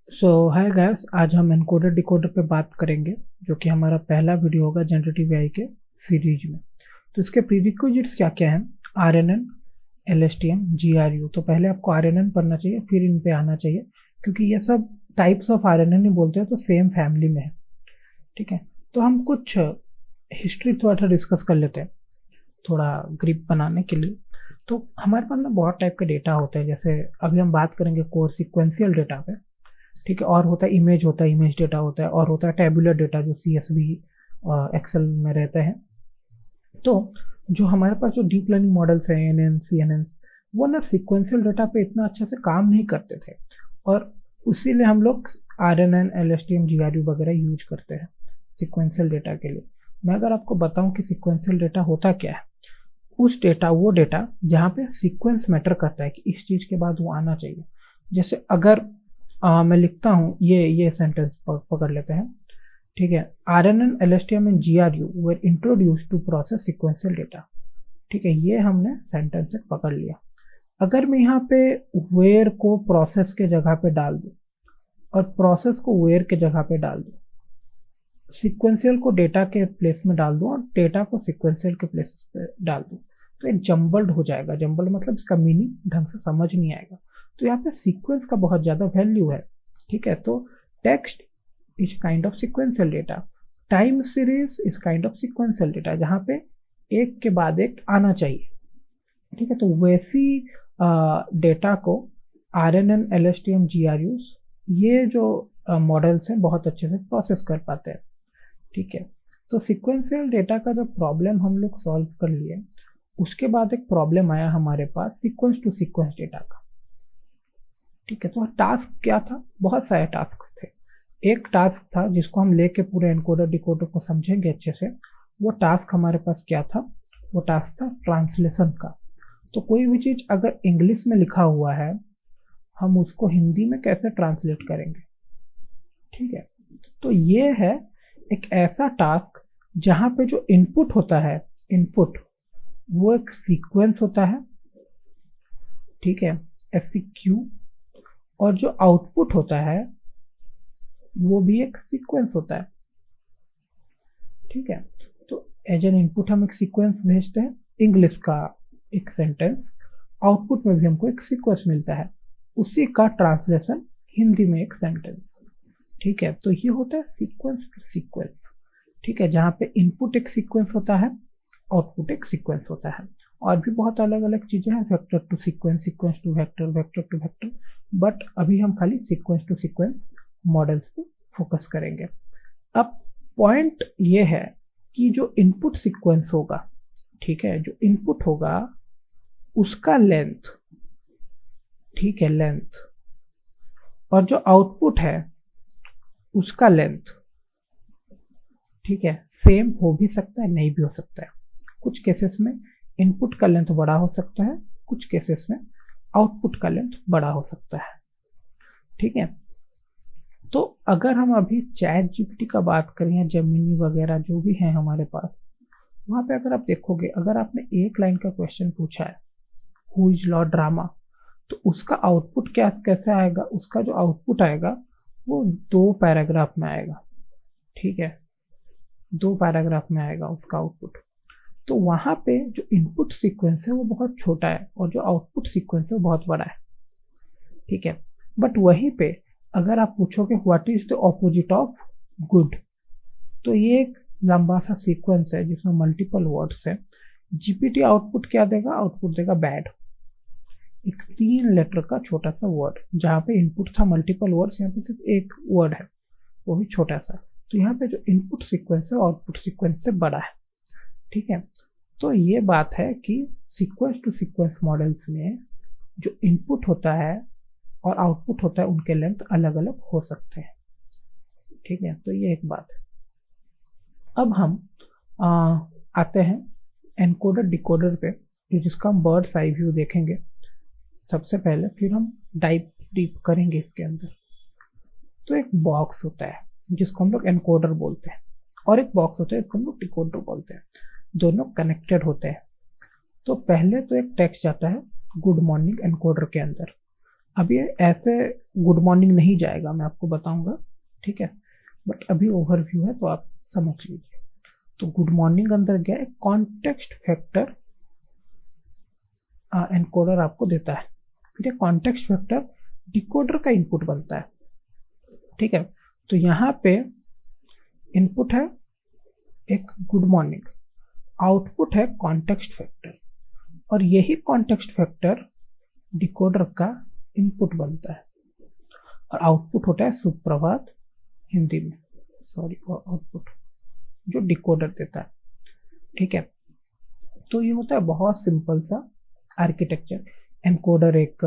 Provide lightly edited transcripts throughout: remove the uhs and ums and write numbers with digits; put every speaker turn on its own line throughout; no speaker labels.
सो hi guys, आज हम encoder decoder पे बात करेंगे, जो कि हमारा पहला वीडियो होगा जनरेटिव एआई के सीरीज में। तो इसके प्रीरिक्विजिट्स क्या क्या हैं? RNN, LSTM, GRU. तो पहले आपको आरएनएन पढ़ना चाहिए, फिर इन पे आना चाहिए, क्योंकि ये सब टाइप्स ऑफ आरएनएन ही बोलते हैं, तो सेम फैमिली में है। ठीक है, तो हम कुछ हिस्ट्री थोड़ा सा डिस्कस कर लेते हैं, थोड़ा ग्रिप बनाने के लिए। तो हमारे पास ना बहुत टाइप के डेटा होते हैं, जैसे अभी हम बात करेंगे कोर सिक्वेंशियल डेटा पे। ठीक है, और होता है इमेज, होता है इमेज डेटा होता है, और होता है टेबुलर डेटा जो सीएसवी एक्सेल में रहते हैं। तो जो हमारे पास जो डीप लर्निंग मॉडल्स हैं, एनएन, सीएनएन, वो ना सिक्वेंशियल डेटा पे इतना अच्छे से काम नहीं करते थे, और उसीलिए हम लोग आरएनएन, एलएसटीएम, जीआरयू वगैरह यूज करते हैं सिक्वेंशियल डेटा के लिए। मैं अगर आपको बताऊं कि सिक्वेंशियल डेटा होता क्या है, वो डेटा जहाँ पे सीक्वेंस मैटर करता है कि इस चीज के बाद वो आना चाहिए। जैसे अगर मैं लिखता हूँ, ये सेंटेंस पकड़ लेते हैं। ठीक है, RNN, LSTM and GRU were introduce to process sequential data. ठीक है, ये हमने सेंटेंस से पकड़ लिया। अगर मैं यहाँ पे वेयर को प्रोसेस के जगह पे डाल दूँ और प्रोसेस को वेयर के जगह पे डाल दूँ, सिक्वेंशियल को डेटा के प्लेस में डाल दूँ और डेटा को सिक्वेंशियल के प्लेस पे डाल दूँ, तो एक जम्बल्ड हो जाएगा। जम्बल्ड मतलब इसका मीनिंग ढंग से समझ नहीं आएगा। तो यहाँ पे सीक्वेंस का बहुत ज्यादा वैल्यू है। ठीक है, तो text is kind of sequential data, time series is kind of sequential data, जहाँ पे एक के बाद एक आना चाहिए। ठीक है, तो वैसी डेटा को आरएनएन, एलएसटीएम, जीआरयू, ये जो मॉडल्स हैं बहुत अच्छे से प्रोसेस कर पाते हैं। ठीक है, तो सिक्वेंशियल डेटा का जब प्रॉब्लम हम लोग सॉल्व कर लिए, उसके बाद एक प्रॉब्लम आया हमारे पास सीक्वेंस टू सीक्वेंस डेटा का। ठीक है, तो टास्क क्या था? बहुत सारे टास्क थे। एक टास्क था जिसको हम लेके पूरे एनकोडर डिकोडर को समझेंगे अच्छे से। वो टास्क हमारे पास क्या था? वो टास्क था ट्रांसलेशन का। तो कोई भी चीज अगर इंग्लिश में लिखा हुआ है, हम उसको हिंदी में कैसे ट्रांसलेट करेंगे? ठीक है, तो ये है एक ऐसा टास्क जहां पे जो इनपुट होता है, इनपुट वो एक सीक्वेंस होता है। ठीक है, एससीक्यू, और जो आउटपुट होता है वो भी एक सीक्वेंस होता है। ठीक है, तो एज एन इनपुट हम एक सीक्वेंस भेजते हैं, इंग्लिश का एक सेंटेंस, आउटपुट में भी हमको एक सीक्वेंस मिलता है, उसी का ट्रांसलेशन हिंदी में एक सेंटेंस। ठीक है, तो ये होता है सीक्वेंस टू सीक्वेंस। ठीक है, जहाँ पे इनपुट एक सीक्वेंस होता है, आउटपुट एक सीक्वेंस होता है। और भी बहुत अलग अलग चीजें हैं, vector to sequence, sequence to vector, vector to vector, but अभी हम खाली सीक्वेंस टू सीक्वेंस मॉडल्स पे फोकस करेंगे। अब पॉइंट ये है कि जो इनपुट सीक्वेंस होगा, ठीक है, जो इनपुट होगा उसका लेंथ, ठीक है, लेंथ, और जो आउटपुट है उसका लेंथ, ठीक है, सेम हो भी सकता है, नहीं भी हो सकता है। कुछ केसेस में इनपुट का लेंथ बड़ा हो सकता है, कुछ केसेस में आउटपुट का लेंथ बड़ा हो सकता है। ठीक है, तो अगर हम अभी चैट जीपीटी का बात करें या जेमिनी वगैरह जो भी है हमारे पास, वहां पे अगर आप देखोगे, अगर आपने एक लाइन का क्वेश्चन पूछा है, हु इज लॉ ड्रामा, तो उसका आउटपुट क्या कैसे आएगा? उसका जो आउटपुट आएगा वो 2 पैराग्राफ में आएगा। ठीक है, 2 पैराग्राफ में आएगा उसका आउटपुट। तो वहां पे जो इनपुट सीक्वेंस है वो बहुत छोटा है, और जो आउटपुट सीक्वेंस है वो बहुत बड़ा है। ठीक है, बट वहीं पे अगर आप पूछोगे what is the opposite of good, तो ये एक लंबा सा सीक्वेंस है जिसमें मल्टीपल वर्ड्स है। जीपीटी आउटपुट क्या देगा? आउटपुट देगा बैड, एक 3 लेटर का छोटा सा वर्ड। जहाँ पे इनपुट था मल्टीपल वर्ड्स, यहाँ पे सिर्फ एक वर्ड है, वो भी छोटा सा। तो यहाँ पे जो इनपुट सीक्वेंस है आउटपुट सीक्वेंस से बड़ा है। ठीक है, तो ये बात है कि सीक्वेंस टू सीक्वेंस मॉडल्स में जो इनपुट होता है और आउटपुट होता है, उनके लेंथ अलग अलग हो सकते हैं। ठीक है, तो ये एक बात है। अब हम आते हैं एनकोडर डिकोडर पे, जिसका हम बर्ड्स आई व्यू देखेंगे सबसे पहले, फिर हम डाइप डीप करेंगे इसके अंदर। तो एक बॉक्स होता है जिसको हम लोग एनकोडर बोलते हैं, और एक बॉक्स होता है जिसको हम लोग डिकोडर बोलते हैं। दोनों कनेक्टेड होते हैं। तो पहले तो एक टेक्स्ट जाता है गुड मॉर्निंग एनकोडर के अंदर। अब ये ऐसे गुड मॉर्निंग नहीं जाएगा, मैं आपको बताऊंगा, ठीक है, बट अभी ओवरव्यू है तो आप समझ लीजिए। तो गुड मॉर्निंग अंदर गया, कॉन्टेक्स्ट फैक्टर एनकोडर आपको देता है, फिर ये कॉन्टेक्स्ट फैक्टर डिकोडर का इनपुट बनता है, ठीक है। तो यहाँ पे इनपुट है एक गुड मॉर्निंग, आउटपुट है कॉन्टेक्स्ट फैक्टर, और यही कॉन्टेक्स्ट फैक्टर डिकोडर का इनपुट बनता है, और आउटपुट होता है सुप्रभात हिंदी में, सॉरी आउटपुट जो डिकोडर देता है, ठीक है। तो ये होता है बहुत सिंपल सा आर्किटेक्चर। एनकोडर एक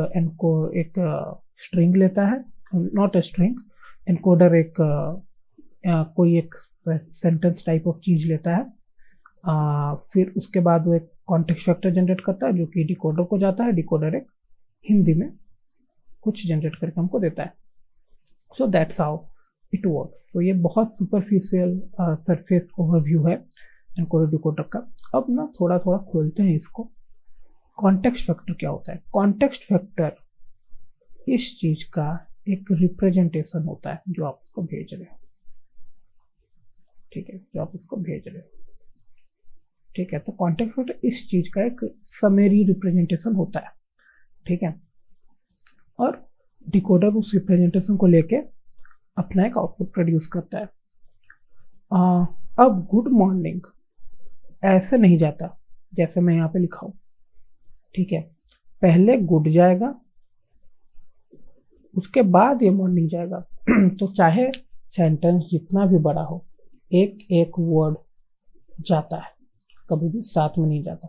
स्ट्रिंग लेता है, नॉट अ स्ट्रिंग, एनकोडर एक कोई एक सेंटेंस टाइप ऑफ चीज लेता है, फिर उसके बाद वो एक कॉन्टेक्स्ट फैक्टर जनरेट करता है जो कि डिकोडर को जाता है, डिकोडर एक हिंदी में कुछ जनरेट करके हमको देता है। So that's how it works. तो ये बहुत सुपरफिशियल सरफेस ओवरव्यू है एनकोडर डिकोडर का। अब ना थोड़ा थोड़ा खोलते हैं इसको। कॉन्टेक्स्ट फैक्टर क्या होता है? कॉन्टेक्स्ट फैक्टर इस चीज का एक रिप्रेजेंटेशन होता है जो आप उसको भेज रहे हो, ठीक है, जो आप उसको भेज रहे हो, ठीक है। तो कॉन्टेक्स्ट फैक्टर इस चीज का एक समरी रिप्रेजेंटेशन होता है, ठीक है, और डिकोडर उस रिप्रेजेंटेशन को लेके अपना एक आउटपुट प्रोड्यूस करता है। अब गुड मॉर्निंग ऐसे नहीं जाता जैसे मैं यहाँ पे लिखा हूं, ठीक है। पहले गुड जाएगा, उसके बाद ये मॉर्निंग जाएगा। तो चाहे सेंटेंस जितना भी बड़ा हो, एक एक वर्ड जाता है, कभी भी साथ में नहीं जाता,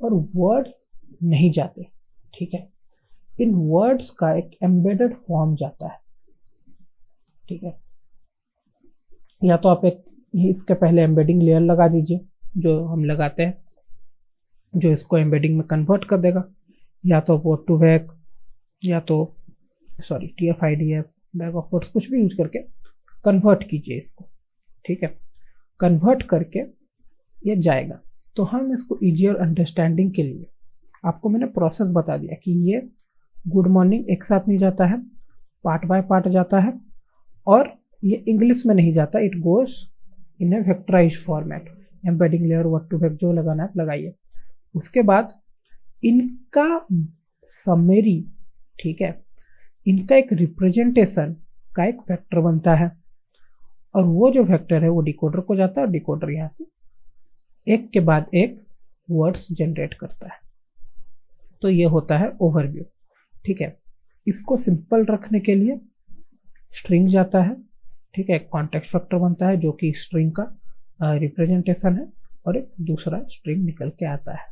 और वर्ड नहीं जाते, ठीक है। इन वर्ड्स का एक एम्बेडेड फॉर्म जाता है, ठीक है। या तो आप एक इसके पहले एम्बेडिंग लेयर लगा दीजिए जो हम लगाते हैं, जो इसको एम्बेडिंग में कन्वर्ट कर देगा, या तो वर्ड टू बैक, या तो sorry TF-IDF, bag of words, कुछ भी यूज करके कन्वर्ट कीजिए इसको, ठीक है। कन्वर्ट करके ये जाएगा। तो हम इसको इजियर अंडरस्टैंडिंग के लिए आपको मैंने प्रोसेस बता दिया कि ये गुड मॉर्निंग एक साथ नहीं जाता है, पार्ट बाय पार्ट जाता है, और ये इंग्लिश में नहीं जाता, it goes in a vectorized format. Embedding layer, word to vec जो लगाना है लगाइए। उसके बाद इनका समरी, ठीक है, इनका एक रिप्रेजेंटेशन का एक वेक्टर बनता है, और वो जो वेक्टर है वो डिकोडर को जाता है, और डिकोडर यहाँ से एक के बाद एक वर्ड्स जनरेट करता है। तो ये होता है ओवरव्यू, ठीक है। इसको सिंपल रखने के लिए स्ट्रिंग जाता है, ठीक है, कॉन्टेक्स्ट फैक्टर बनता है जो कि स्ट्रिंग का रिप्रेजेंटेशन है, और एक दूसरा स्ट्रिंग निकल के आता है,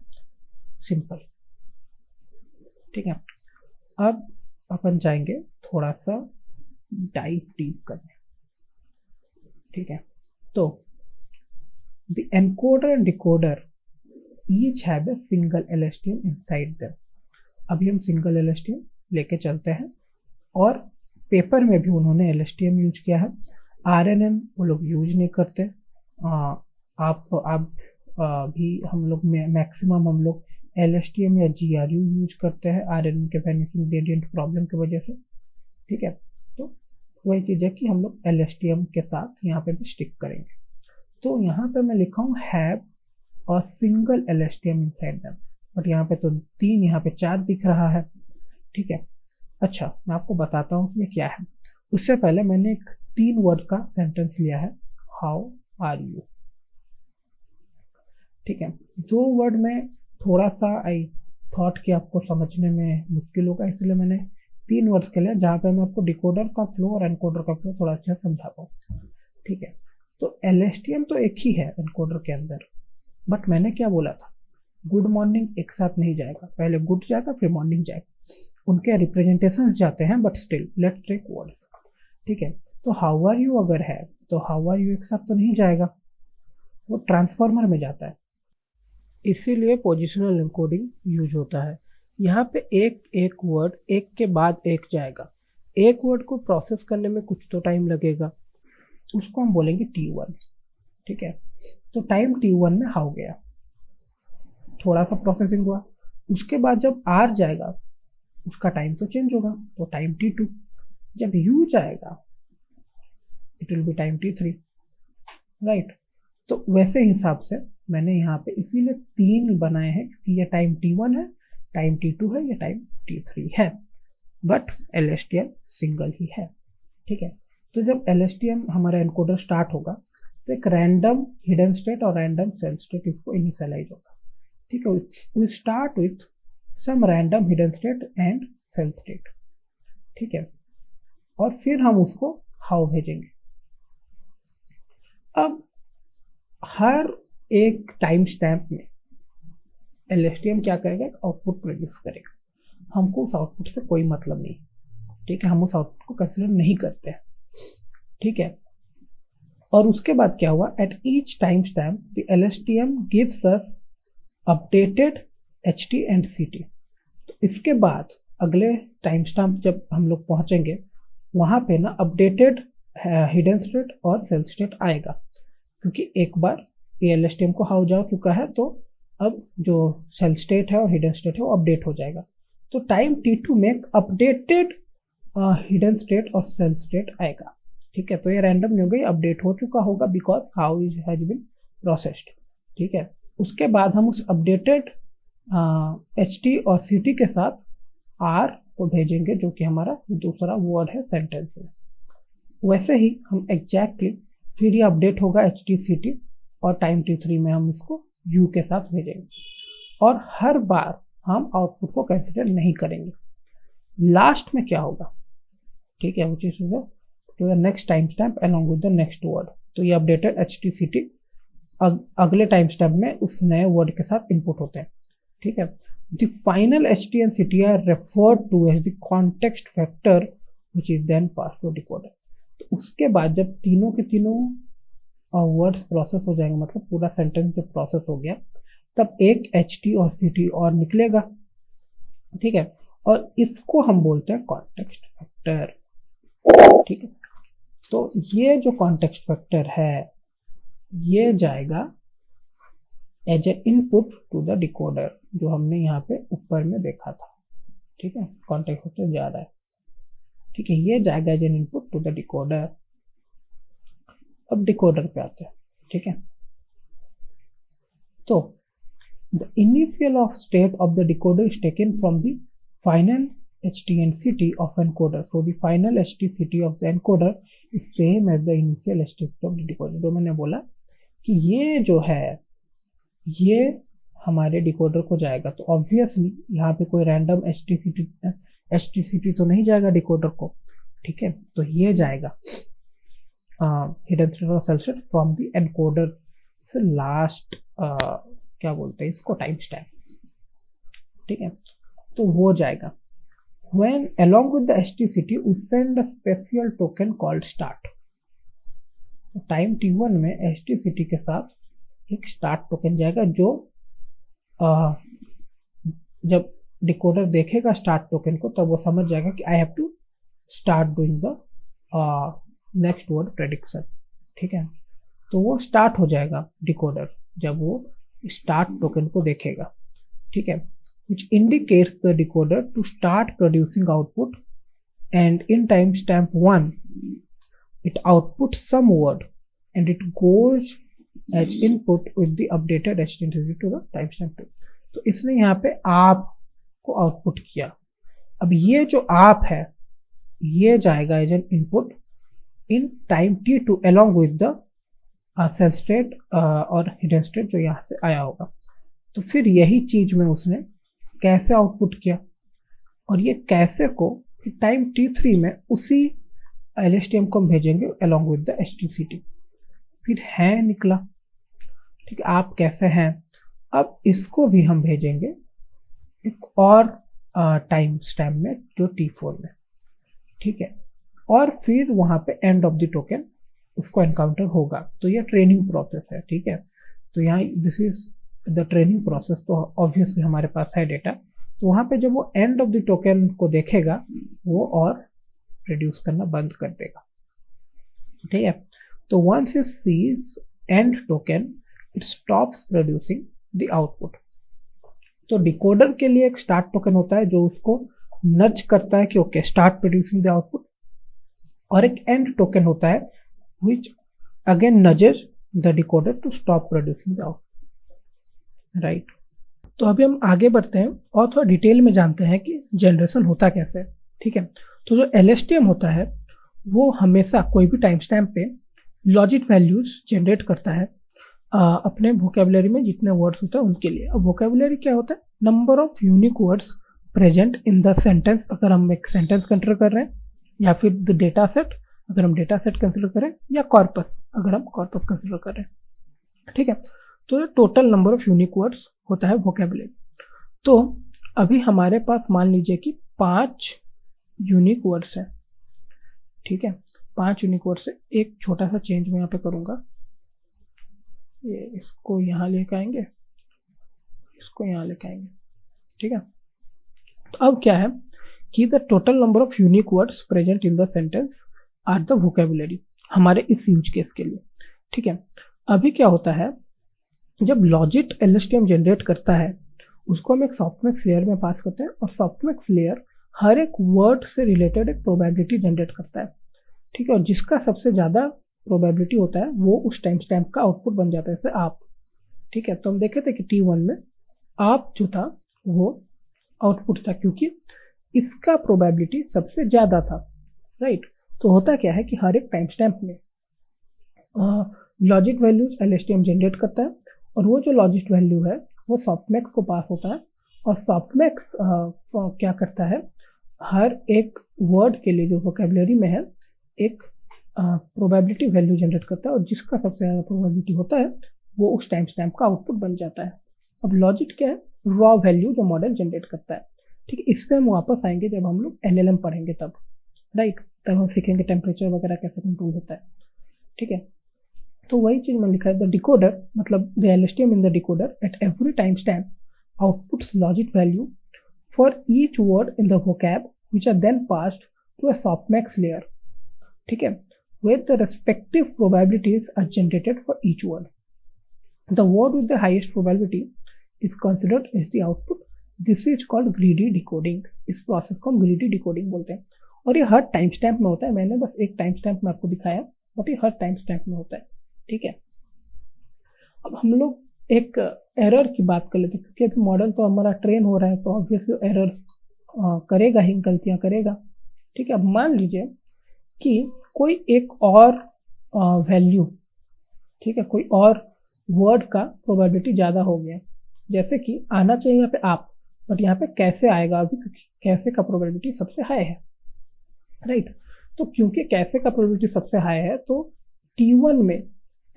सिंपल, ठीक है। अब अपन जाएंगे थोड़ा सा डाइव डीप करने, ठीक है। तो the encoder and decoder each have a single LSTM inside them. अभी हम सिंगल LSTM लेके चलते हैं, और पेपर में भी उन्होंने LSTM यूज किया है, RNN वो लोग यूज नहीं करते। आप भी हम लोग मैक्सिमम हम लोग LSTM या GRU यूज करते हैं RNN के वेनिसिंग ग्रेडियंट प्रॉब्लम की वजह से, ठीक है। तो वही चीज़ है कि हम लोग LSTM के साथ यहाँ पे भी स्टिक करेंगे। तो यहाँ पे मैं लिखा हूँ हैव और single LSTM inside them, but यहाँ पे तो 3, यहाँ पे 4 दिख रहा है, ठीक है। अच्छा, मैं आपको बताता हूँ कि ये क्या है। उससे पहले मैंने एक 3 वर्ड का सेंटेंस लिया है, हाउ आर यू, ठीक है। 2 वर्ड में थोड़ा सा आई थॉट कि आपको समझने में मुश्किल होगा, इसलिए मैंने 3 वर्ड्स के लिए, जहाँ पे मैं आपको डिकोडर का फ्लो और एनकोडर का फ्लो थोड़ा अच्छा समझा पाऊँ, ठीक है। तो LSTM तो एक ही है एनकोडर के अंदर, बट मैंने क्या बोला था, गुड मॉर्निंग एक साथ नहीं जाएगा, पहले गुड जाएगा फिर मॉर्निंग जाएगा, उनके रिप्रेजेंटेशन जाते हैं, but still let's take words, ठीक है। तो हाउ आर यू अगर है तो हाउ आर यू एक साथ तो नहीं जाएगा, वो ट्रांसफॉर्मर में जाता है, इसीलिए पोजिशनल एनकोडिंग यूज होता है। यहाँ पे एक एक वर्ड एक के बाद एक जाएगा, एक वर्ड को प्रोसेस करने में कुछ तो टाइम लगेगा, उसको हम बोलेंगे T1, ठीक है। तो टाइम T1 में हाउ गया, थोड़ा सा प्रोसेसिंग हुआ, उसके बाद जब R जाएगा उसका टाइम तो चेंज होगा, तो टाइम T2। जब U जाएगा it will be time T3, right. तो वैसे हिसाब से मैंने यहाँ पे इसीलिए 3 बनाए हैं कि ये टाइम T1 है, टाइम T2 है, ये टाइम T3 है, बट LSTM सिंगल ही है, ठीक है। तो जब LSTM हमारा एनकोडर स्टार्ट होगा तो एक रैंडम हिडन स्टेट और रैंडम सेल्फ स्टेट इसको इनिशियलाइज होगा, ठीक है। We start with some random hidden state and cell state, ठीक है, और फिर हम उसको हाउ भेजेंगे। अब हर एक टाइम स्टैम्प में LSTM क्या करेगा, आउटपुट प्रोड्यूस करेगा। हमको उस आउटपुट से कोई मतलब नहीं, ठीक है, हम उस आउटपुट को कंसिडर नहीं करते हैं, ठीक है। और उसके बाद क्या हुआ, at each time stamp the LSTM gives us updated HT and CT। तो इसके बाद अगले टाइम स्टैम्प जब हम लोग पहुंचेंगे वहां पे ना अपडेटेड हिडन स्टेट और सेल्फ स्टेट आएगा, क्योंकि एक बार ये LSTM को हाउ जा चुका है, तो अब जो सेल्फ स्टेट है और हिडन स्टेट है वो अपडेट हो जाएगा। तो टाइम T2 में अपडेटेड हिडन स्टेट और सेल्फ स्टेट आएगा, ठीक है। तो ये रैंडम नहीं हो गई, अपडेट हो चुका होगा because how is has been processed, ठीक है। उसके बाद हम उस अपडेटेड HT और CT के साथ R को भेजेंगे, जो कि हमारा दूसरा वर्ड है सेंटेंस में। वैसे ही हम एग्जैक्टली फिर ये अपडेट होगा HT CT और टाइम T3 में हम इसको U के साथ भेजेंगे, और हर बार हम आउटपुट को कंसिडर नहीं करेंगे। लास्ट में क्या होगा, ठीक है, which is the next time stamp along with the next word. तो ये अपडेटेड HT CT अगले टाइम स्टैम्प में उस नए वर्ड के साथ इनपुट होते हैं, ठीक है। The final HT and CT are referred to as the context vector which is then pass to decoder. तो उसके बाद जब तीनों के तीनों वर्ड्स प्रोसेस हो जाएंगे, मतलब पूरा सेंटेंस जब प्रोसेस हो गया, तब एक HT और CT और निकलेगा, ठीक है, और इसको हम बोलते हैं कॉन्टेक्स्ट फैक्टर, ठीक है। तो ये जो कॉन्टेक्स्ट फैक्टर है ये जाएगा as a input to the decoder, जो हमने यहाँ पे ऊपर में देखा था, ठीक है। कॉन्टेक्स्ट फैक्टर जा रहा है, ठीक है, ये जाएगा as an input to the decoder. अब डिकोडर पे आते हैं, ठीक है। तो the initial of state of the decoder is taken from the final HT and CT of encoder. So the final HT CT of the encoder is same as the initial HT of the decoder. जो मैंने बोला कि ये जो है ये हमारे decoder को जाएगा, तो ऑब्वियसली यहाँ पे कोई रैंडम HT CT तो नहीं जाएगा डिकोडर को, ठीक है। तो ये जाएगा हिडन स्टेट और self state from the encoder से लास्ट क्या बोलते हैं इसको, टाइम स्टैम्प, ठीक है। तो वो जाएगा। When along with the HT CT we send a special token called start। Time T1 में HT CT के साथ एक स्टार्ट टोकन जाएगा, जो जब डिकोडर देखेगा स्टार्ट टोकन को तब वो समझ जाएगा कि I have to start doing the next word prediction, ठीक है। तो वो स्टार्ट हो जाएगा डिकोडर जब वो स्टार्ट टोकन को देखेगा, ठीक है, which indicates the decoder to start producing output, and in timestamp 1 it outputs some word and it goes as input with the updated HTTP to the timestamp 2। तो इसने यहाँ पे आप को आउटपुट किया। अब ये जो आप है ये जाएगा as an input in time T2 along with the cell state और हिडन स्टेट जो यहाँ से आया होगा। तो फिर यही चीज में उसने कैसे आउटपुट किया, और ये कैसे को टाइम T3 में उसी LSTM को हम भेजेंगे along with the HTCT। फिर है निकला, ठीक है, आप कैसे हैं। अब इसको भी हम भेजेंगे एक और टाइम स्टैम्प में जो T4 में, ठीक है, और फिर वहां पे एंड ऑफ द टोकन उसको एनकाउंटर होगा। तो ये ट्रेनिंग प्रोसेस है, ठीक है। तो यहाँ this is the training process. तो ऑब्वियसली हमारे पास है डेटा, तो वहां पे जब वो एंड ऑफ द टोकन को देखेगा वो और प्रोड्यूस करना बंद कर देगा, ठीक है। तो once it sees end token it stops producing the output. तो डिकोडर के लिए एक स्टार्ट टोकन होता है जो उसको नज करता है कि okay start producing the output, और एक एंड टोकन होता है which again nudges the decoder to stop producing the output, right. तो अभी हम आगे बढ़ते हैं और थोड़ा डिटेल में जानते हैं कि जनरेशन होता कैसे है, ठीक है। तो जो LSTM होता है वो हमेशा कोई भी टाइम स्टैम्प पे लॉजिक वैल्यूज जनरेट करता है अपने वोकेबुलरी में जितने वर्ड्स होते हैं उनके लिए। अब वोकेबुलरी क्या होता है? Number of unique words present in the sentence, अगर हम एक सेंटेंस कंसिडर कर रहे हैं, या फिर द डेटा सेट अगर हम डेटा सेट कंसिडर करें, या कॉर्पस अगर हम कॉर्पस कंसिडर कर रहे हैं, ठीक है। तो total number of unique words होता है वोकेबुलरी। तो अभी हमारे पास मान लीजिए कि 5 यूनिक वर्ड्स हैं, ठीक है। 5 यूनिक वर्ड्स से एक छोटा सा चेंज मैं यहाँ पे करूँगा, ये इसको यहाँ लेके आएंगे, इसको यहाँ लेके आएंगे, ठीक है। तो अब क्या है कि the total number of unique words present in the sentence are the vocabulary, हमारे इस यूज केस के लिए, ठीक है। अभी क्या होता है, जब लॉजिक LSTM जनरेट करता है उसको हम एक सॉफ्टमैक्स लेयर में पास करते हैं, और सॉफ्टमैक्स लेयर हर एक वर्ड से रिलेटेड एक प्रोबेबिलिटी जनरेट करता है, ठीक है। और जिसका सबसे ज़्यादा प्रोबेबिलिटी होता है वो उस टाइम स्टैम्प का आउटपुट बन जाता है, जैसे आप, ठीक है। तो हम देखे थे कि T1 में आप जो था वो आउटपुट था, क्योंकि इसका प्रोबेबिलिटी सबसे ज़्यादा था, राइट। तो होता क्या है कि हर एक टाइम स्टैम्प में लॉजिक वैल्यूज LSTM जनरेट करता है, और वो जो लॉजिक वैल्यू है वो सॉफ्टमैक्स को पास होता है, और सॉफ्टमैक्स क्या करता है, हर एक वर्ड के लिए जो वोकेबुलरी में है एक प्रोबेबिलिटी वैल्यू जनरेट करता है, और जिसका सबसे ज़्यादा प्रोबेबिलिटी होता है वो उस टाइम स्टैम्प का आउटपुट बन जाता है। अब लॉजिक क्या है? रॉ वैल्यू जो मॉडल जनरेट करता है, ठीक है। इस पर हम वापस आएंगे जब हम लोग LLM पढ़ेंगे तब, राइट। तब हम सीखेंगे टेम्परेचर वगैरह कैसे कंट्रोल होता है, ठीक है। तो वही चीज़ में लिखा है, द डिकोडर मतलब the LSTM in the decoder at every time stamp outputs logic value for each word in the vocab which are then passed to a softmax layer, ठीक है, where the respective probabilities are generated for each word. The word with the highest probability is considered as the output. This is called greedy decoding. इस process को हम greedy decoding बोलते हैं, और ये हर time stamp में होता है। मैंने बस एक टाइम स्टैम्प में आपको दिखाया, बट ये हर टाइम स्टैम्प में होता है, ठीक है। अब हम लोग एक एरर की बात कर लेते हैं, क्योंकि अभी मॉडल तो हमारा ट्रेन हो रहा है, तो ऑब्वियसली एरर्स करेगा ही, गलतियां करेगा, ठीक है। अब मान लीजिए कि कोई एक और वैल्यू, ठीक है, कोई और वर्ड का प्रोबेबिलिटी ज़्यादा हो गया, जैसे कि आना चाहिए यहाँ पे आप, बट यहाँ पे कैसे आएगा अभी, क्योंकि कैसे का प्रोबेबिलिटी सबसे हाई है, राइट। तो क्योंकि कैसे का प्रोबेबिलिटी सबसे हाई है, तो T1 में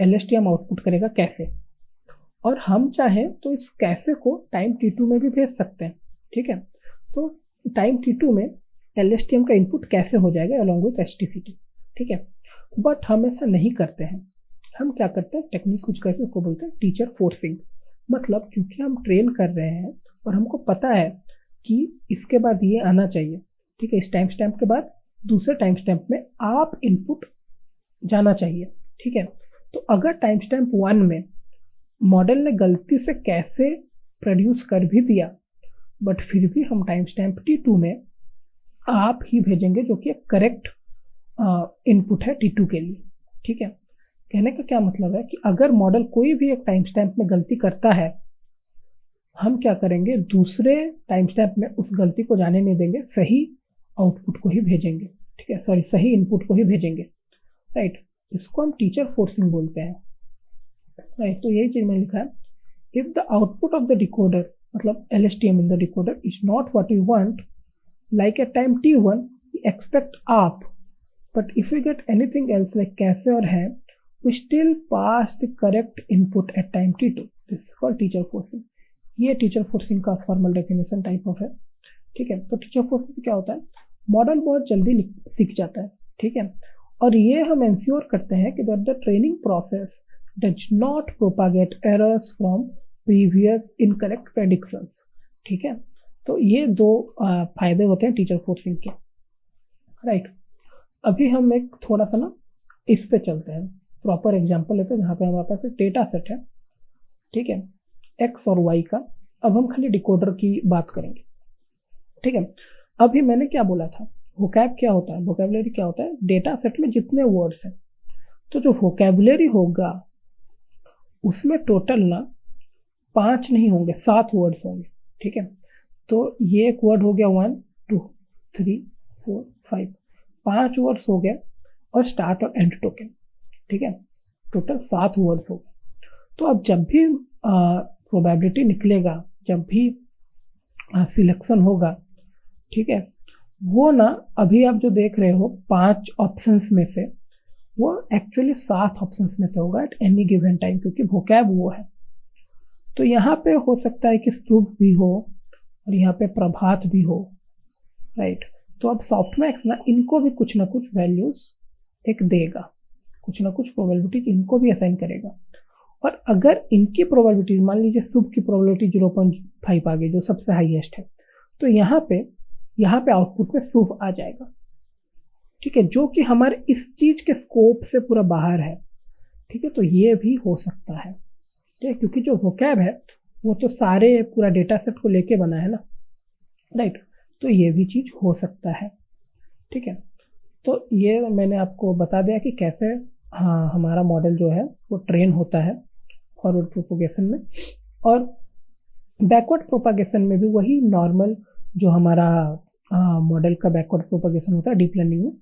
LSTM आउटपुट करेगा कैसे, और हम चाहें तो इस कैसे को टाइम T2 में भी भेज सकते हैं, ठीक है। तो टाइम T2 में LSTM का इनपुट कैसे हो जाएगा अलॉन्ग विथ HTCT, ठीक है। बट हम ऐसा नहीं करते हैं, हम क्या करते हैं, टेक्निक कुछ करके उसको बोलते हैं टीचर फोर्सिंग। मतलब क्योंकि हम ट्रेन कर रहे हैं और हमको पता है कि इसके बाद ये आना चाहिए, ठीक है, इस टाइम स्टैम्प के बाद दूसरे टाइम स्टैम्प में आप इनपुट जाना चाहिए, ठीक है। तो अगर टाइम स्टैम्प 1 में मॉडल ने गलती से कैसे प्रोड्यूस कर भी दिया, बट फिर भी हम टाइम स्टैम्प T2 में आप ही भेजेंगे, जो कि करेक्ट इनपुट है T2 के लिए, ठीक है। कहने का क्या मतलब है कि अगर मॉडल कोई भी एक टाइम स्टैम्प में गलती करता है, हम क्या करेंगे, दूसरे टाइम स्टैम्प में उस गलती को जाने नहीं देंगे, सही आउटपुट को ही भेजेंगे, ठीक है, सॉरी सही इनपुट को ही भेजेंगे, राइट। इसको हम टीचर फोर्सिंग बोलते हैं, राइट। तो यही चीज में लिखा है, if the output of the decoder मतलब LSTM in the decoder is not what you want, like at time T1 we expect up, but if we get anything else like कैसे और है, we still pass the correct input at time T2. This is called teacher forcing. ये teacher forcing का formal definition type of है, ठीक है। तो teacher forcing क्या होता है, मॉडल बहुत जल्दी सीख जाता है, ठीक है, और ये हम इंश्योर करते हैं कि that the training process does not propagate errors from previous incorrect predictions, ठीक है। तो ये दो फायदे होते हैं टीचर फोर्सिंग के, राइट। अभी हम एक थोड़ा सा ना इस पे चलते हैं, प्रॉपर एग्जांपल लेते हैं जहाँ पे हमारे पास एक डेटा सेट है, ठीक है, एक्स और वाई का। अब हम खाली डिकोडर की बात करेंगे, ठीक है। अभी मैंने क्या बोला था, वोकैब क्या होता है, वोकैबुलरी क्या होता है, डेटा सेट में जितने वर्ड्स हैं, तो जो वोकैबुलरी होगा उसमें टोटल ना 5 नहीं होंगे, 7 वर्ड्स होंगे। ठीक है, तो ये एक वर्ड हो गया 1 2 3 4 5, 5 वर्ड्स हो गए, और स्टार्ट और एंड टोकन। ठीक है, टोटल 7 वर्ड्स हो गए। तो अब जब भी प्रोबेबिलिटी निकलेगा, जब भी सिलेक्शन होगा, ठीक है, वो ना अभी आप जो देख रहे हो 5 ऑप्शंस में से वो एक्चुअली 7 ऑप्शंस में से होगा एट एनी गिवन टाइम, क्योंकि वोकैब वो है। तो यहाँ पे हो सकता है कि शुभ भी हो और यहाँ पे प्रभात भी हो, राइट। तो अब सॉफ्टमैक्स ना इनको भी कुछ ना कुछ वैल्यूज एक देगा, कुछ ना कुछ प्रोबेबिलिटी इनको भी असाइन करेगा। और अगर इनकी प्रोबेबिलिटी, मान लीजिए शुभ की प्रोबेबिलिटी 0.5 आ गई, जो सबसे हाईएस्ट है, तो यहाँ पे आउटपुट में शुभ आ जाएगा। ठीक है, जो कि हमारे इस चीज के स्कोप से पूरा बाहर है। ठीक है, तो ये भी हो सकता है। ठीक है, क्योंकि जो वोकैब है वो तो सारे पूरा डेटा सेट को लेके बना है ना, राइट। तो ये भी चीज हो सकता है। ठीक है, तो ये मैंने आपको बता दिया कि कैसे हाँ हमारा मॉडल जो है वो ट्रेन होता है फॉरवर्ड प्रोपोगेशन में, और बैकवर्ड प्रोपागेशन में भी वही नॉर्मल जो हमारा मॉडल का बैकवर्ड प्रोपागेशन होता है डीप लर्निंग में,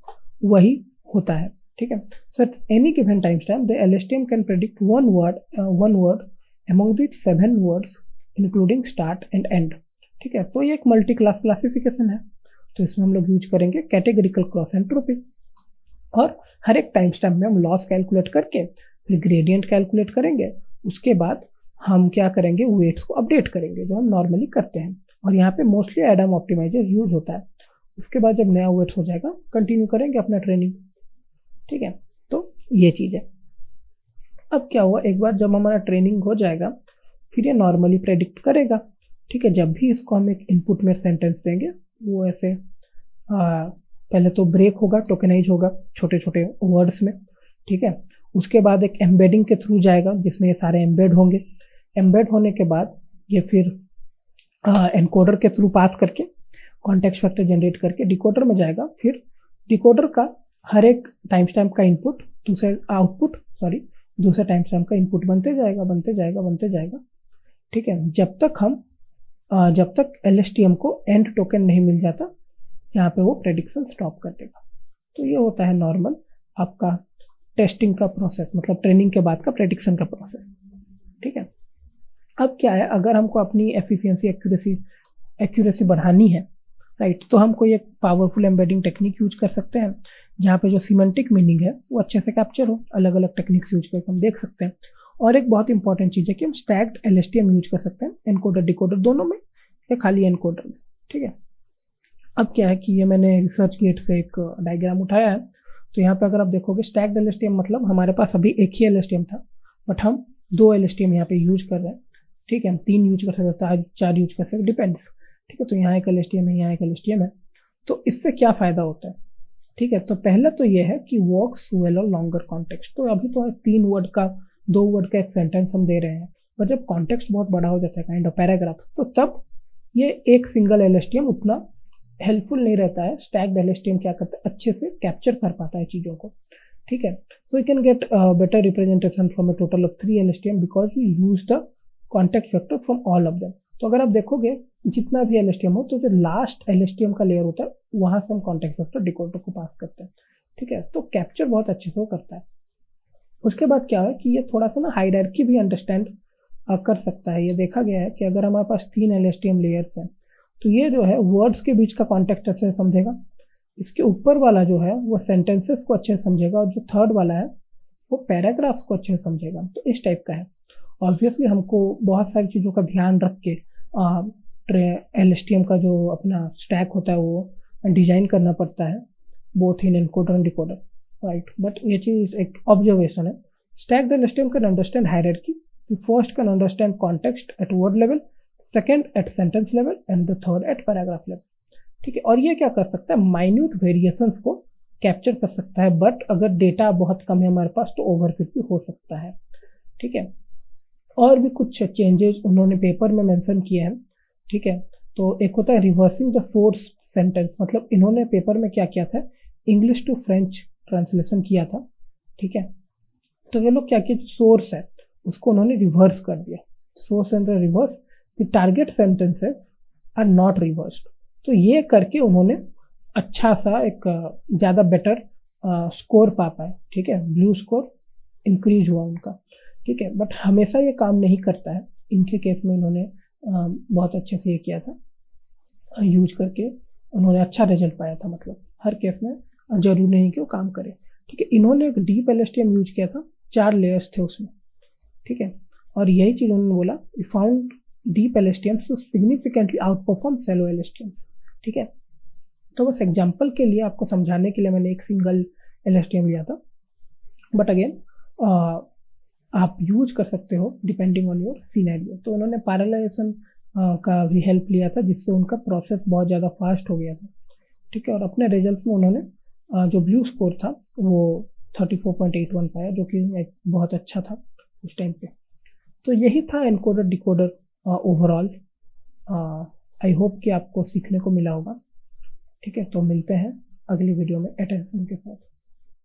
वही होता है। ठीक है, so at any given time stamp the LSTM can predict one word among the 7 words including start and end. ठीक है, तो ये एक मल्टी क्लास क्लासिफिकेशन है, तो इसमें हम लोग यूज करेंगे कैटेगरिकल क्रॉस एंट्रोपी, और हर एक टाइम स्टैम्प में हम लॉस कैलकुलेट करके फिर ग्रेडियंट कैलकुलेट करेंगे। उसके बाद हम क्या करेंगे, वेट्स को अपडेट करेंगे जो हम नॉर्मली करते हैं, और यहाँ पे मोस्टली एडम ऑप्टिमाइजर यूज होता है। उसके बाद जब नया वेट्स हो जाएगा कंटिन्यू करेंगे अपना ट्रेनिंग। ठीक है, तो ये चीज़ है। अब क्या हुआ, एक बार जब हमारा ट्रेनिंग हो जाएगा फिर ये नॉर्मली प्रेडिक्ट करेगा। ठीक है, जब भी इसको हम एक इनपुट में सेंटेंस देंगे वो ऐसे पहले तो ब्रेक होगा, टोकनाइज होगा छोटे छोटे वर्ड्स में। ठीक है, उसके बाद एक एम्बेडिंग के थ्रू जाएगा जिसमें ये सारे एम्बेड होंगे। एम्बेड होने के बाद ये फिर एनकोडर के थ्रू पास करके कॉन्टेक्स्ट वेक्टर जनरेट करके डिकोडर में जाएगा। फिर डिकोडर का हर एक टाइम स्टैम्प का इनपुट दूसरे टाइम स्टैम्प का इनपुट बनते जाएगा। ठीक है, जब तक LSTM को एंड टोकन नहीं मिल जाता, यहाँ पे वो प्रेडिक्शन स्टॉप कर देगा। तो ये होता है नॉर्मल आपका टेस्टिंग का प्रोसेस, मतलब ट्रेनिंग के बाद का प्रेडिक्शन का प्रोसेस। ठीक है, अब क्या है, अगर हमको अपनी एफिशिएंसी एक्यूरेसी बढ़ानी है, राइट, तो हम कोई एक पावरफुल एम्बेडिंग टेक्निक यूज कर सकते हैं जहाँ पे जो सिमेंटिक मीनिंग है वो अच्छे से कैप्चर हो। अलग अलग टेक्निक्स यूज करके हम देख सकते हैं। और एक बहुत इंपॉर्टेंट चीज़ है कि हम स्टैक्ड LSTM यूज कर सकते हैं, एनकोडर डिकोडर दोनों में या खाली एनकोडर में। ठीक है, अब क्या है कि ये मैंने रिसर्च गेट से एक डायग्राम उठाया है। तो यहाँ पे अगर आप देखोगे स्टैक्ड LSTM मतलब हमारे पास अभी एक ही LSTM था, बट हम 2 LSTM यहाँ पे यूज कर रहे हैं। ठीक है, हम 3 यूज कर सकते हैं, 4 यूज कर सकते, डिपेंड्स। ठीक है, तो यहाँ एक LSTM है, यहाँ एक LSTM है। तो इससे क्या फ़ायदा होता है? ठीक है, तो पहले तो ये है कि वर्क्स वेल और लॉन्गर कॉन्टेक्स्ट। तो अभी तो 2 वर्ड का एक सेंटेंस हम दे रहे हैं, पर जब कॉन्टेक्स्ट बहुत बड़ा हो जाता है, काइंड ऑफ पैराग्राफ्स, तो तब ये एक सिंगल LSTM उतना हेल्पफुल नहीं रहता है। स्टैक्ड LSTM क्या करता है, अच्छे से कैप्चर कर पाता है चीज़ों को। ठीक है, so we can get better representation from a total of 3 LSTM because we use the context vector from all of them. तो अगर आप देखोगे जितना भी LSTM हो, तो जो लास्ट LSTM का लेयर होता है वहां से हम कॉन्टेक्स्ट वेक्टर डिकोडर को पास करते हैं। ठीक है, तो कैप्चर बहुत अच्छे से वो करता है। उसके बाद क्या है कि ये थोड़ा सा ना हायरार्की भी अंडरस्टैंड कर सकता है। ये देखा गया है कि अगर हमारे पास 3 LSTM लेयर्स हैं तो ये जो है वर्ड्स के बीच का कॉन्टेक्स्ट अच्छे से समझेगा, इसके ऊपर वाला जो है वो सेंटेंसेस को अच्छे से समझेगा, और जो थर्ड वाला है वो पैराग्राफ्स को अच्छे से समझेगा। तो इस टाइप का है। ऑब्वियसली हमको बहुत सारी चीज़ों का ध्यान रख के LSTM का जो अपना स्टैक होता है वो डिजाइन करना पड़ता है, both in encoder and decoder, right. But ये चीज़ एक ऑब्जर्वेशन है। Stacked LSTM can understand hierarchy, first can understand context at word level, second at sentence level, and the third at paragraph level. ठीक है, और ये क्या कर सकता है, माइन्यूट वेरिएशंस को कैप्चर कर सकता है। बट अगर डेटा बहुत कम है हमारे पास तो ओवरफिट भी हो सकता है। ठीक है, और भी कुछ चेंजेस उन्होंने पेपर में मेंशन किए हैं। ठीक है, तो एक होता है रिवर्सिंग द सोर्स सेंटेंस, मतलब इन्होंने पेपर में क्या किया था, इंग्लिश टू फ्रेंच ट्रांसलेशन किया था, ठीक है। तो ये लोग क्या किया, सोर्स है उसको उन्होंने रिवर्स कर दिया, source and reverse, the target sentences are not reversed. तो ये करके उन्होंने अच्छा सा एक ज़्यादा बेटर स्कोर पा पाए, ठीक है, ब्लू स्कोर इंक्रीज हुआ उनका, ठीक है। बट हमेशा ये काम नहीं करता है, इनके केस में इन्होंने बहुत अच्छे से ये किया था, यूज करके उन्होंने अच्छा रिजल्ट पाया था, मतलब हर केस में जरूरी नहीं कि वो काम करे, ठीक है। इन्होंने एक डीप LSTM यूज किया था, 4 लेयर्स थे उसमें, ठीक है, और यही चीज उन्होंने बोला, we found deep LSTMs to significantly outperform shallow LSTMs, ठीक है। तो बस एग्जाम्पल के लिए आपको समझाने के लिए मैंने एक सिंगल LSTM लिया था, बट अगेन आप यूज कर सकते हो डिपेंडिंग ऑन योर सिनेरियो। तो उन्होंने पैरेललाइजेशन का भी हेल्प लिया था, जिससे उनका प्रोसेस बहुत ज़्यादा फास्ट हो गया था, ठीक है। और अपने रिजल्ट में उन्होंने जो ब्लू स्कोर था वो 34.81 पाया, जो कि एक बहुत अच्छा था उस टाइम पे। तो यही था encoder decoder overall. I hope कि आपको सीखने को मिला होगा, ठीक है। तो मिलते हैं अगली वीडियो में अटेंशन के साथ।